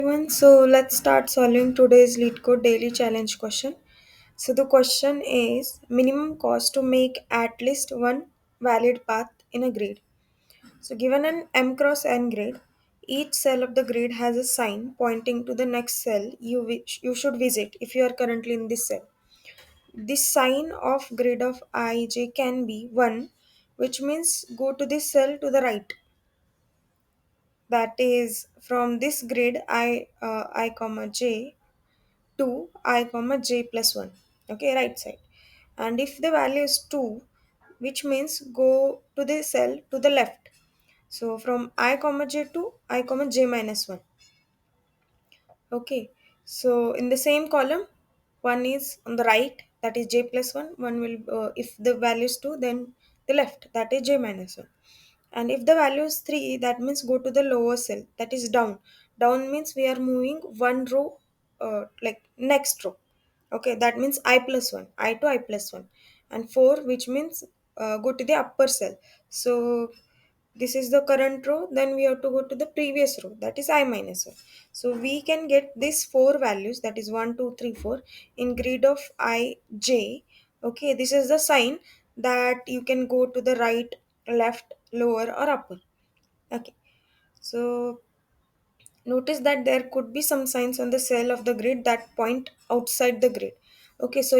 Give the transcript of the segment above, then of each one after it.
Everyone, so let's start solving today's Leetcode daily challenge question. So the question is minimum cost to make at least one valid path in a grid. So given an m cross n grid, each cell of the grid has a sign pointing to the next cell you should visit if you are currently in this cell. This sign of grid of ij can be 1, which means go to this cell to the right, that is from this grid I comma j to I comma j plus 1. Okay, right side. And if the value is 2, which means go to the cell to the left, so from I comma j to I comma j minus 1. Okay, so in the same column, one is on the right, that is j plus 1. One will, if the value is 2, then the left, that is j minus 1. And if the value is 3, that means go to the lower cell, that is down. Down means we are moving one row, like next row. Okay, that means I plus 1, I to I plus 1. And 4, which means go to the upper cell. So this is the current row, then we have to go to the previous row, that is I minus 1. So we can get these four values, that is 1 2 3 4 in grid of I j. Okay, this is the sign that you can go to the right, left, lower or upper. Okay, so notice that there could be some signs on the cell of the grid that point outside the grid. Okay, so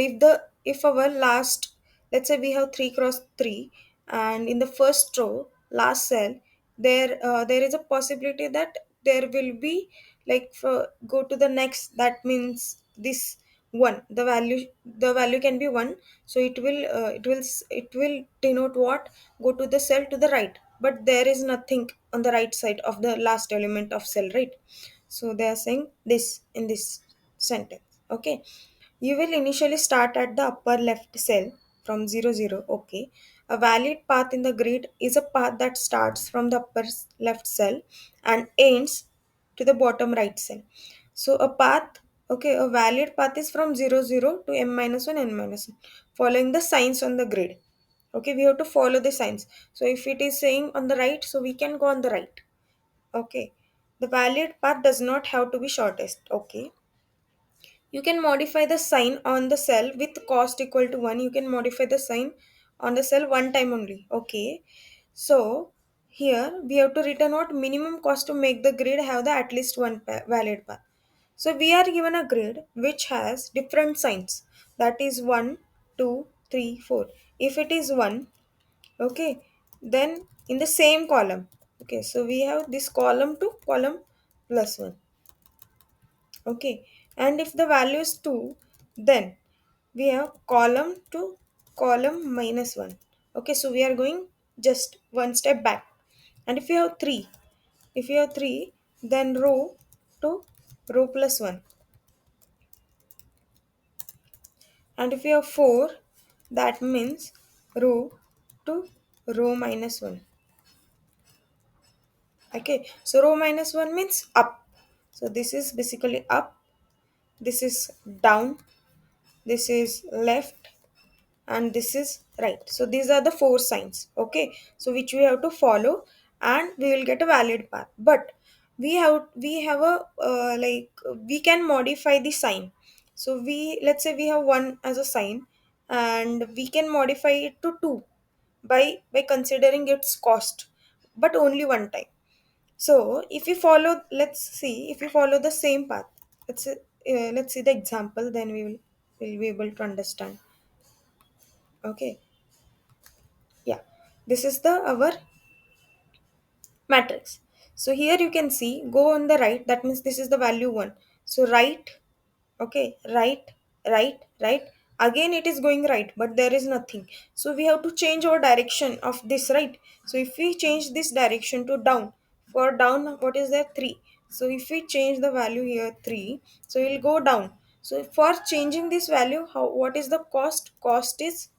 if our last, let's say we have 3 cross 3, and in the first row last cell, there is a possibility that there will be, like, for go to the next, that means this 1, the value can be 1. So it will denote what, go to the cell to the right, but there is nothing on the right side of the last element of cell, right? So they are saying this in this sentence. Okay, you will initially start at the upper left cell from 0 0. Okay, a valid path in the grid is a path that starts from the upper left cell and ends to the bottom right cell. So a path, okay, a valid path is from 0 0 to m minus 1 n minus 1, following the signs on the grid. Okay, we have to follow the signs. So if it is saying on the right, so we can go on the right. Okay, the valid path does not have to be shortest. Okay, you can modify the sign on the cell with cost equal to 1. You can modify the sign on the cell one time only. Okay, so here we have to return what, minimum cost to make the grid have the at least one valid path. So we are given a grid which has different signs, that is 1 2 3 4. If it is 1, okay, then in the same column, okay, so we have this column to column plus 1. Okay, and if the value is 2, then we have column to column minus 1. Okay, so we are going just one step back. And if you have 3, then row to row plus 1. And if you have 4, that means row to row minus 1. Okay, so row minus 1 means up. So this is basically up, this is down, this is left, and this is right. So these are the four signs. Okay, so which we have to follow, and we will get a valid path. But we have a, we can modify the sign. So we, let's say we have 1 as a sign, and we can modify it to 2 by considering its cost, but only one time. So if we follow, let's see, if we follow the same path, let's see the example, then we will be able to understand. Okay, yeah, this is the our matrix. So here you can see, go on the right, that means this is the value 1. So right, okay, right, right, again it is going right, but there is nothing. So we have to change our direction of this, right? So if we change this direction to down, for down, what is there, 3. So if we change the value here 3, so it will go down. So for changing this value, how, what is the cost is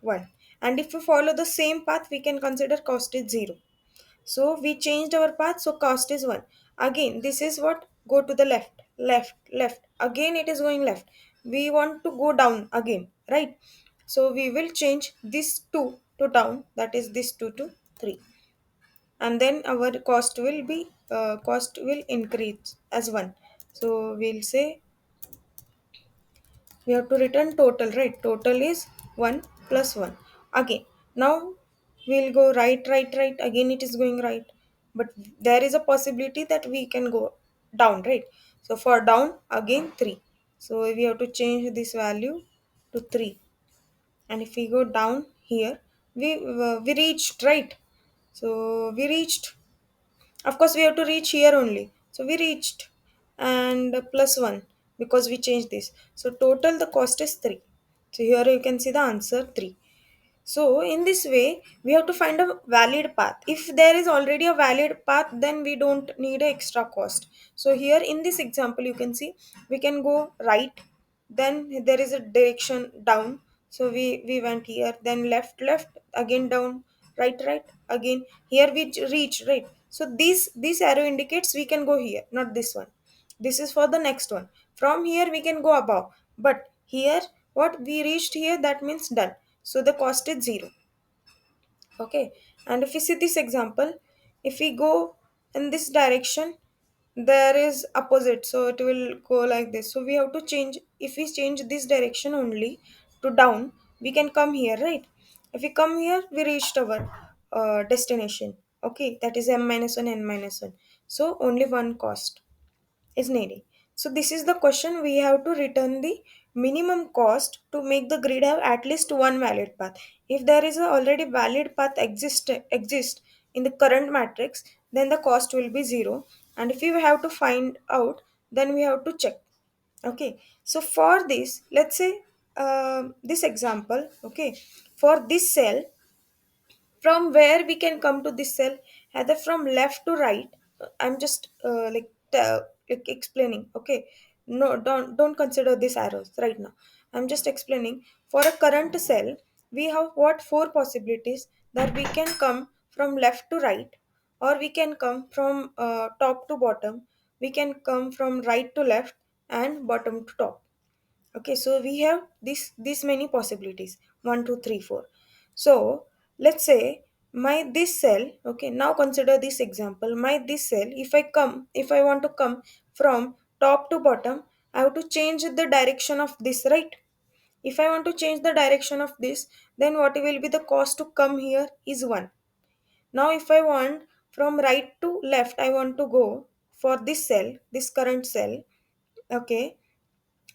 1. And if we follow the same path, we can consider cost is 0. So we changed our path, so cost is 1. Again, this is what, go to the left, left. Again it is going left. We want to go down again, right? So we will change this 2 to down, that is this 2 to 3. and then our cost will increase as 1. So we'll say we have to return total, right? Total is 1 plus 1 again. Now we'll go right, again it is going right, but there is a possibility that we can go down, right? So for down again 3, so we have to change this value to 3. And if we go down here, we reached, right? So we reached, of course we have to reach here only, so we reached, and plus 1 because we changed this. So total the cost is 3. So here you can see the answer 3. So in this way, we have to find a valid path. If there is already a valid path, then we don't need a extra cost. So here in this example, you can see we can go right, then there is a direction down. So we went here, then left, again down, right, again. Here we reach, right? So this arrow indicates we can go here, not this one. This is for the next one. From here we can go above, but here what we reached here, that means done. So the cost is 0. Okay, and if we see this example, if we go in this direction, there is opposite, so it will go like this. So we have to change. If we change this direction only to down, we can come here, right? If we come here, we reached our destination. Okay, that is m minus 1 n minus 1. So only one cost is needed. So this is the question. We have to return the minimum cost to make the grid have at least one valid path. If there is a already valid path exist in the current matrix, then the cost will be 0. And if you have to find out, then we have to check. Okay. So for this, let's say this example. Okay. For this cell, from where we can come to this cell, either from left to right. I'm just like explaining. Okay, no, don't consider these arrows right now. I'm just explaining. For a current cell, we have what four possibilities, that we can come from left to right, or we can come from top to bottom, we can come from right to left, and bottom to top. Okay, so we have this many possibilities, 1 2 3 4. So let's say my this cell, okay, now consider this example. My this cell, if I want to come from top to bottom, I have to change the direction of this, right? If I want to change the direction of this, then what will be the cost to come here is 1. Now if I want from right to left, I want to go for this cell, this current cell. Okay,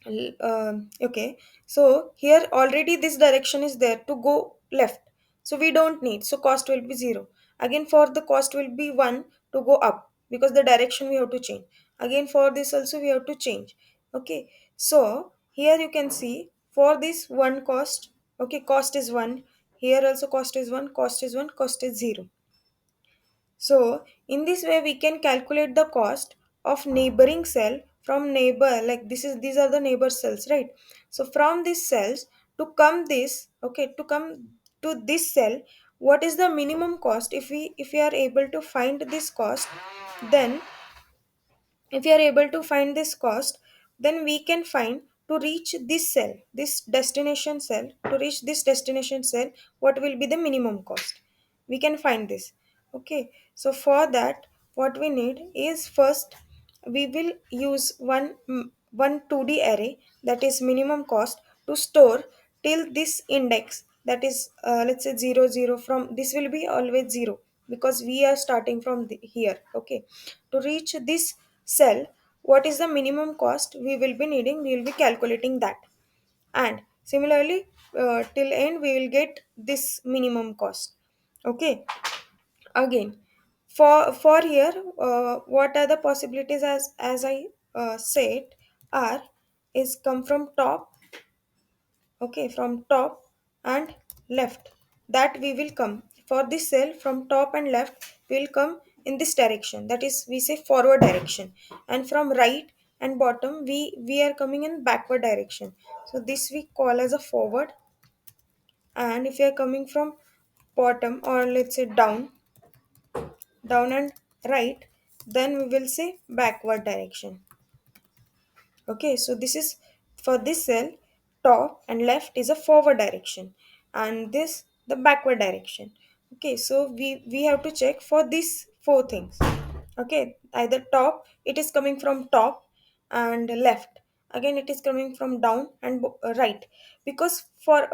okay, so here already this direction is there to go left, so we don't need, so cost will be 0. Again for the cost will be 1 to go up, because the direction we have to change. Again for this also we have to change. Okay, so here you can see, for this one cost, okay, cost is 1. Here also cost is 1, cost is 1, cost is 0. So in this way we can calculate the cost of neighboring cell from neighbor, like these are the neighbor cells, right? So from these cells to come this, okay, to come to this cell, what is the minimum cost? If we are able to find this cost, then if we are able to find this cost, then we can find, to reach this cell, this destination cell, to reach this destination cell, what will be the minimum cost. We can find this. Okay, so for that, what we need is, first we will use one 2D array, that is minimum cost, to store till this index, that is let's say 0 0. From this will be always 0, because we are starting from here. Okay, to reach this cell, what is the minimum cost we will be needing, we will be calculating that. And similarly, till end we will get this minimum cost. Okay, again, for here, what are the possibilities, as I said, are, is come from top. Okay, from top and left, that we will come. For this cell, from top and left, we will come in this direction, that is we say forward direction. And from right and bottom, we are coming in backward direction, so this we call as a forward. And if you are coming from bottom, or let's say down and right, then we will say backward direction. Okay, so this is for this cell, top and left is a forward direction, and this the backward direction. Okay, so we have to check for these four things. Okay, either top, it is coming from top and left. Again, it is coming from down and right. Because for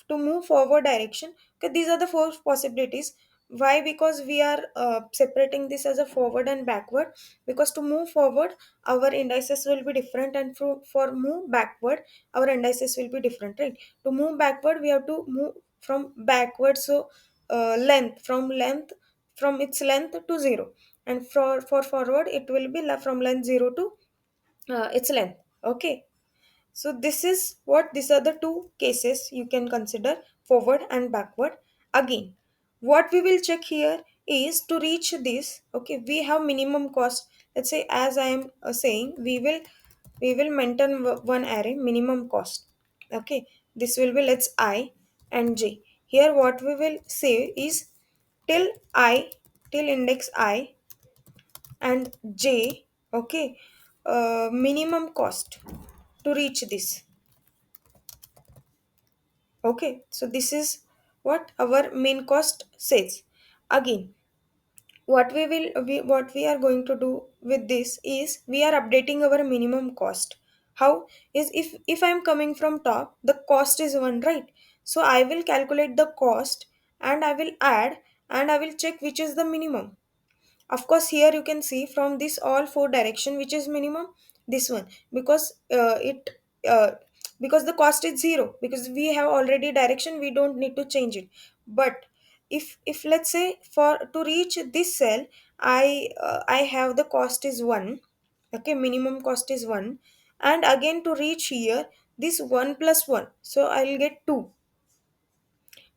to move forward direction, okay, these are the four possibilities. Why? Because we are separating this as a forward and backward. Because to move forward, our indices will be different, and for move backward, our indices will be different, right? To move backward, we have to move from backward. So length from its length to 0, and for forward it will be from length 0 to its length. Okay, so this is what these are the two cases you can consider, forward and backward. Again, what we will check here is to reach this. Okay, we have minimum cost. Let's say, as I am saying, we will maintain one array minimum cost. Okay, this will be, let's I and j. Here what we will say is till I, till index I and j. Okay, minimum cost to reach this. Okay, so this is what our main cost says. Again, what we are going to do with this is we are updating our minimum cost. How is, if I am coming from top, the cost is 1, right? So I will calculate the cost and I will add, and I will check which is the minimum. Of course, here you can see from this all four direction which is minimum, this one. Because it because the cost is 0, because we have already direction, we don't need to change it. But if let's say for to reach this cell, I have the cost is 1. Okay, minimum cost is 1, and again to reach here, this 1 plus 1, so I'll get 2.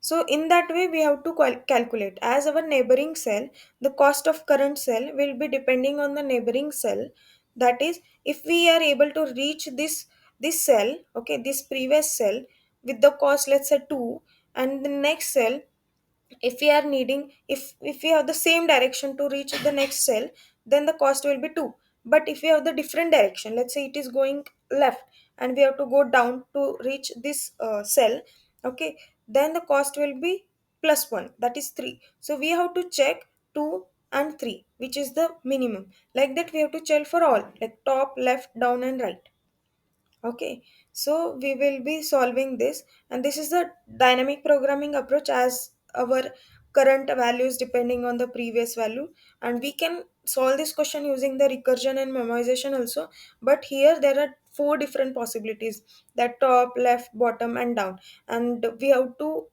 So in that way, we have to calculate as our neighboring cell, the cost of current cell will be depending on the neighboring cell. That is, if we are able to reach this cell, okay, this previous cell with the cost, let's say 2, and the next cell, if we are needing, if we have the same direction to reach the next cell, then the cost will be 2. But if we have the different direction, let's say it is going left and we have to go down to reach this cell, okay, then the cost will be plus 1, that is 3. So we have to check 2 and 3, which is the minimum. Like that we have to check for all, like top, left, down and right. Okay, so we will be solving this, and this is the dynamic programming approach, as our current values depending on the previous value, and we can solve this question using the recursion and memorization also. But here there are four different possibilities, that top, left, bottom and down, and we have to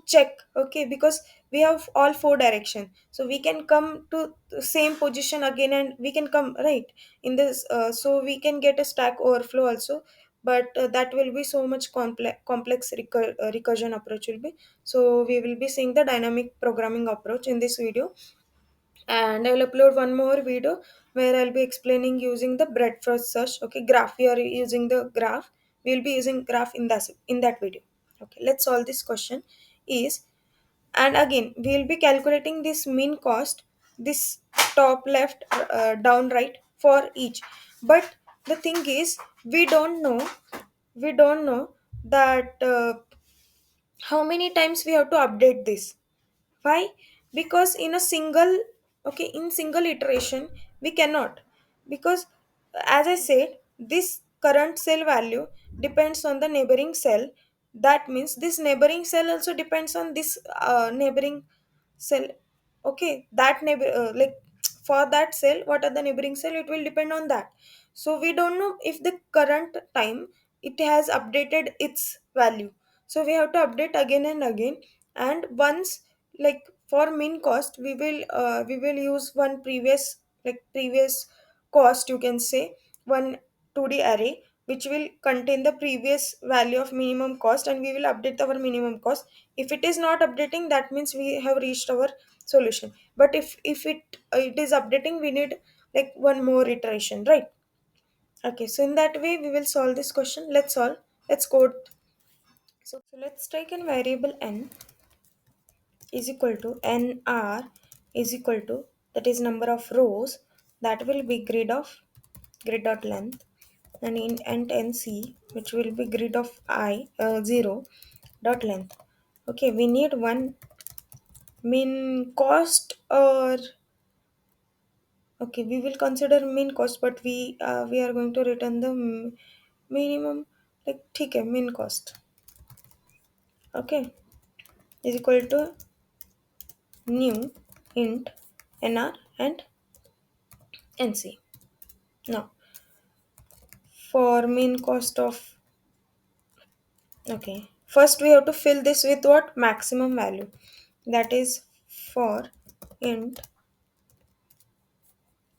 check. Okay, because we have all four direction, so we can come to the same position again and we can come right in this, so we can get a stack overflow also. But that will be so much complex recursion approach will be. So we will be seeing the dynamic programming approach in this video, and I will upload one more video where I'll be explaining using the breadth-first search. Okay, graph, we are using the graph, we will be using graph in that video. Okay, let's solve this question. Is, and again we will be calculating this mean cost, this top, left, down, right, for each. But the thing is, we don't know that how many times we have to update this. Why? Because in a single, okay, in single iteration we cannot. Because as I said, this current cell value depends on the neighboring cell. That means this neighboring cell also depends on this neighboring cell. Okay, that neighbor, like for that cell, what are the neighboring cell, it will depend on that. So we don't know if the current time it has updated its value. So we have to update again and again. And once, like for min cost, we will use one previous cost, you can say, one 2D array which will contain the previous value of minimum cost, and we will update our minimum cost. If it is not updating, that means we have reached our solution. But if it is updating, we need like one more iteration, right? Okay, so in that way we will solve this question. Let's solve. Let's code. So let's take a variable n is equal to nr is equal to, that is number of rows, that will be grid dot length, and in int nc, which will be grid of I 0 dot length. Okay, we need one Mean cost or okay, we will consider mean cost, but we are going to return the minimum like ठीक है mean cost. Okay, is equal to new int nr and nc. Now for mean cost of okay, first we have to fill this with what maximum value, that is for int.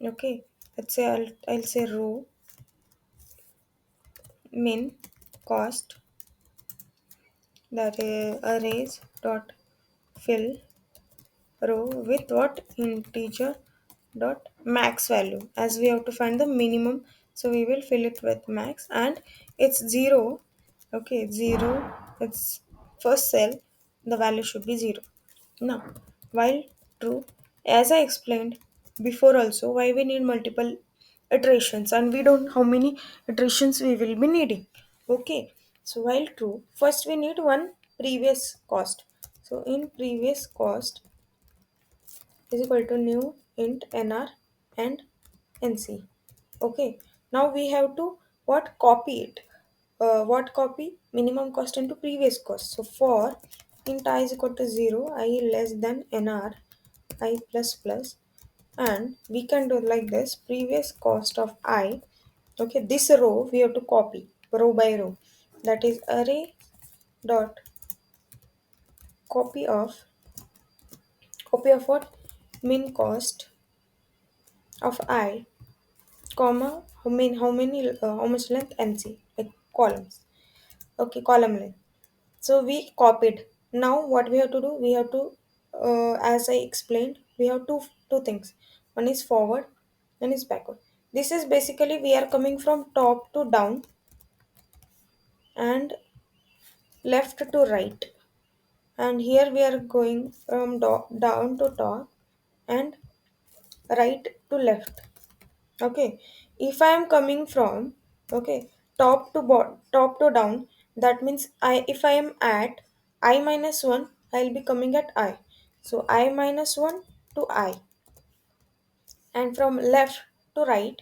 Okay, let's say I'll say row min cost, that is arrays dot fill row with what integer dot max value, as we have to find the minimum, so we will fill it with max and it's 0. Okay, 0, it's first cell, the value should be 0. Now while true, as I explained before also, why we need multiple iterations and we don't know how many iterations we will be needing. Okay, so while true, first we need one previous cost. So in previous cost is equal to new int nr and nc. Okay, now we have to what copy it. What copy minimum cost into previous cost. So for int I is equal to 0, I less than nr I plus plus, and we can do like this previous cost of I. Okay, this row we have to copy row by row, that is array dot copy of what min cost of I comma how much length nc, like columns. Okay, column length. So we copied. Now what we have to do, we have to as I explained, we have two things. One is forward, one is backward. This is basically we are coming from top to down and left to right, and here we are going from down to top and right to left. Okay, if I am coming from okay top to down, that means I if I am at I minus 1, I'll be coming at I, so I minus 1 to I, and from left to right.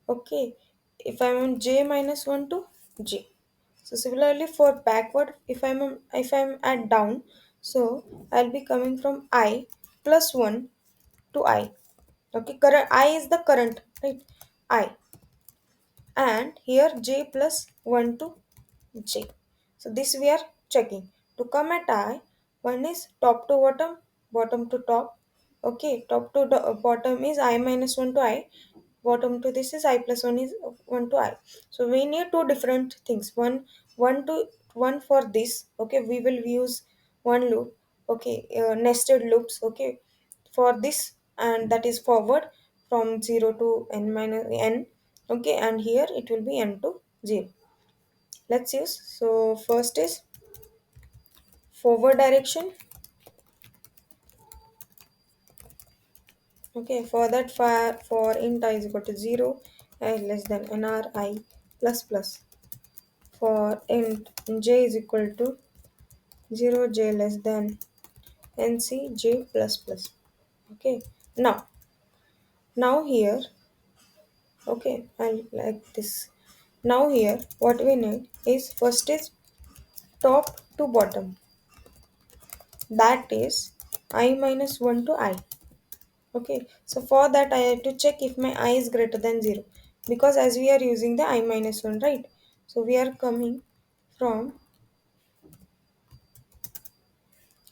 Okay, if I'm on j minus 1 to j. So similarly for backward, if I'm at down, so I'll be coming from I plus 1 to I. Okay, current I is the current, right? I, and here j plus 1 to j. So this we are checking. To come at I, one is top to bottom, bottom to top. Okay, top to bottom is I minus 1 to I, bottom to this is I plus 1 is 1 to I. So we need two different things. One to one for this. Okay, we will use one loop. Okay, nested loops. Okay, for this, and that is forward from 0 to n minus n. Okay, and here it will be n to 0. Let's use. So first is forward direction. Okay, for that for int I is equal to 0, I less than nr I plus plus. For int j is equal to 0, j less than nc j plus plus. Okay, now here, okay, I'll like this. Now here what we need is first is top to bottom, that is I minus 1 to I. Okay, so for that I have to check if my I is greater than 0, because as we are using the I minus 1, right? So we are coming from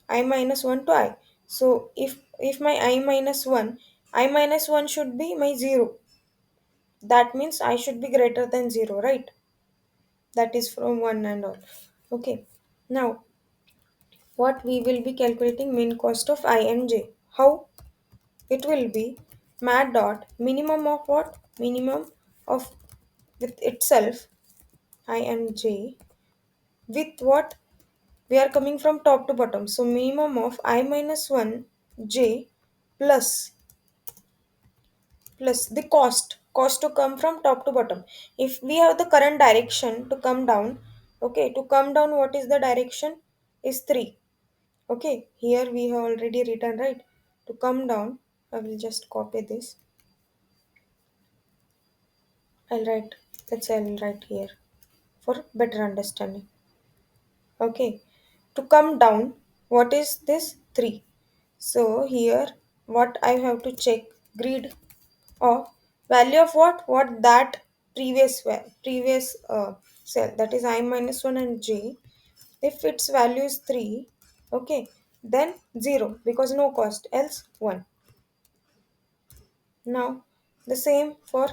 I minus 1 to I. So if my I minus 1 should be my 0. That means I should be greater than 0, right? That is from 1 and all. Okay, now what we will be calculating mean cost of I and j. How? It will be mat dot minimum of what? Minimum of with itself I and j with what? We are coming from top to bottom. So minimum of I minus 1 j plus the cost to come from top to bottom. If we have the current direction to come down, okay, to come down what is the direction is 3. Okay, here we have already written, right? To come down, I will just copy this. I'll write, I'll write here for better understanding. Okay, to come down, what is this? 3. So here, what I have to check, grid of value of what? What that previous cell, that is I minus 1 and j. If its value is 3, okay, then 0 because no cost, else 1. Now the same for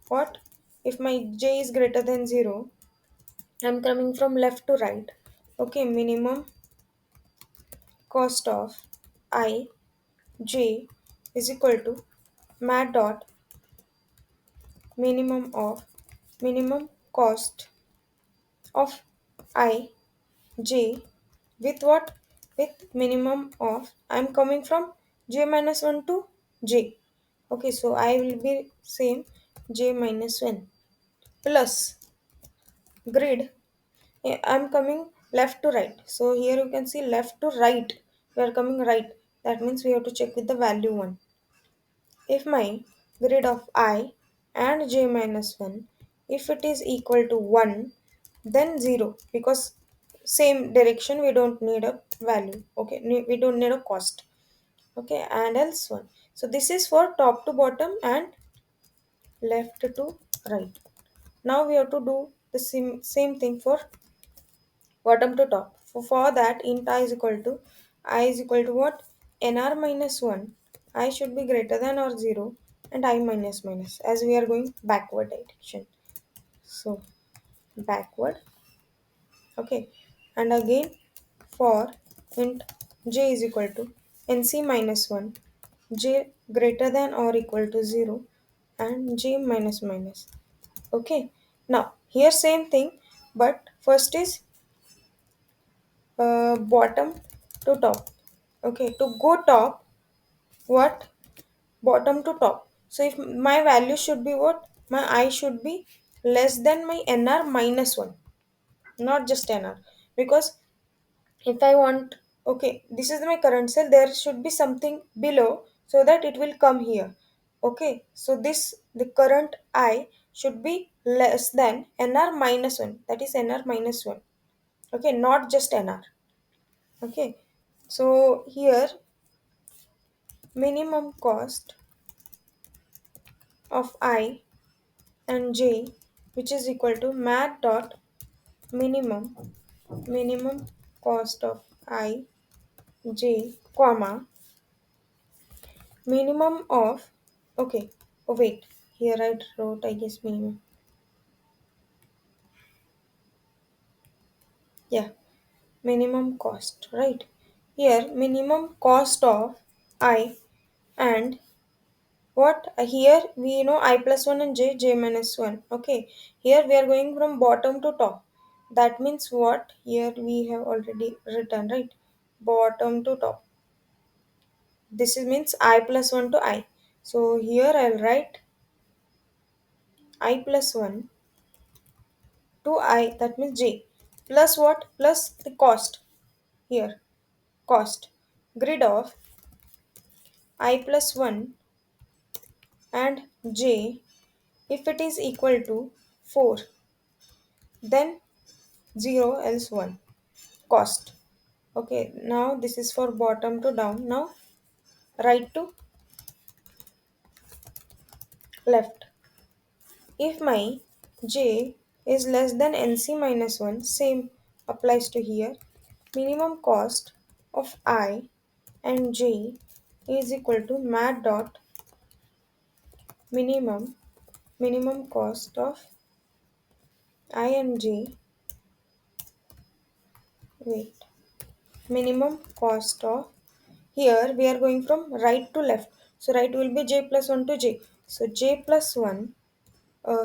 what? If my j is greater than 0, I'm coming from left to right. Okay, minimum cost of I j is equal to mat dot minimum cost of I j with what? With minimum of, I'm coming from j minus 1 to j. Okay, so I will be same j minus 1 plus grid. I'm coming left to right. So here you can see left to right. We are coming right. That means we have to check with the value 1. If my grid of I and j minus 1, if it is equal to 1, then 0 because same direction we don't need a value. Okay, we don't need a cost. Okay, and else 1. So this is for top to bottom and left to right. Now we have to do the same thing for bottom to top. For that, int I is equal to what? Nr minus 1. I should be greater than or 0 and I minus minus as we are going backward direction. So backward. Okay. And again for int j is equal to nc minus 1. J greater than or equal to 0 and j minus minus. Okay. Now here same thing, but first is bottom to top. Okay, to go top, what? Bottom to top. So if my value should be what? My I should be less than my nr minus 1, not just nr. Because if I want, okay, this is my current cell, there should be something below so that it will come here. Okay, so this, the current I should be less than nr minus 1, that is nr minus 1. Okay, not just nr. Okay, so here minimum cost of I and j, which is equal to mat dot minimum cost of I j comma minimum of, okay, oh wait, here I wrote, I guess, minimum, yeah, minimum cost, right? Here minimum cost of I and what? Here we know I plus 1 and j minus 1. Okay, here we are going from bottom to top. That means what? Here we have already written, right? Bottom to top. This is means I plus 1 to I. So here I'll write I plus 1 to I, that means j. Plus what? Plus the cost. Here, cost. Grid of I plus 1 and j, if it is equal to 4, then 0 else 1. Cost. Okay, now this is for bottom to down. Now right to left. If my j is less than nc minus 1, same applies to here. Minimum cost of I and j is equal to mat dot minimum cost of I and j, wait, minimum cost of, here we are going from right to left. So right will be j plus 1 to j. So j plus 1,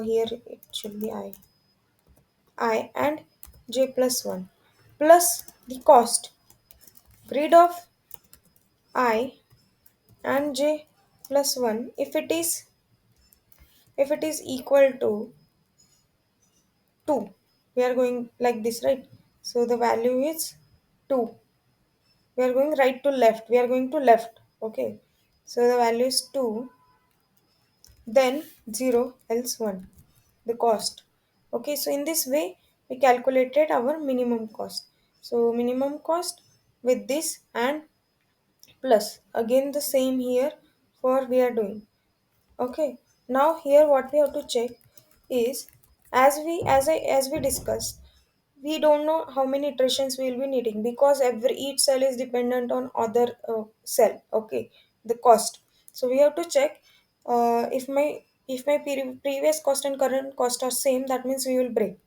here it should be I and j plus 1 plus the cost, grid of I and j plus 1, if it is equal to 2, we are going like this, right? So the value is 2. We are going right to left. We are going to left. Okay. So the value is 2, then 0, else 1. The cost. Okay. So in this way, we calculated our minimum cost. So minimum cost with this and plus. Again the same here for we are doing. Okay. Now here what we have to check is, as we discussed, we don't know how many iterations we will be needing, because every each cell is dependent on other cell. Okay, the cost. So we have to check if my previous cost and current cost are same, that means we will break,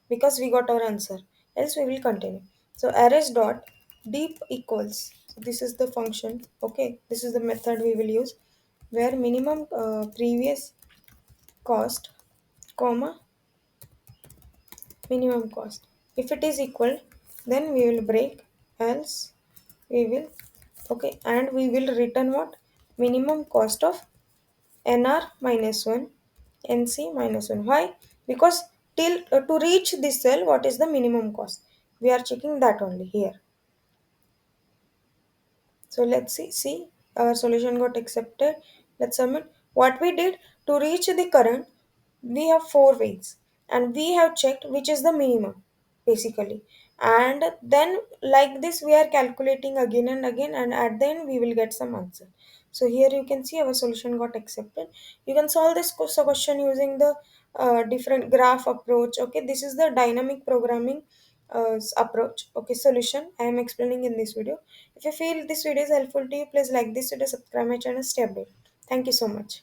because we got our answer, else we will continue. So arrays dot deep equals, so this is the function. Okay, this is the method we will use, where minimum previous cost comma minimum cost. If it is equal, then we will break, else we will. Okay, and we will return what? Minimum cost of nr minus 1 nc minus 1. Why? Because till to reach this cell, what is the minimum cost, we are checking that only here. So let's see, our solution got accepted. Let's submit. What we did to reach the current, we have four ways, and we have checked which is the minimum basically. And then like this, we are calculating again and again, and at the end we will get some answer. So here you can see our solution got accepted. You can solve this question using the different graph approach. Okay, this is the dynamic programming approach. Okay, solution I am explaining in this video. If you feel this video is helpful to you, please like this video, subscribe my channel, stay updated. Thank you so much.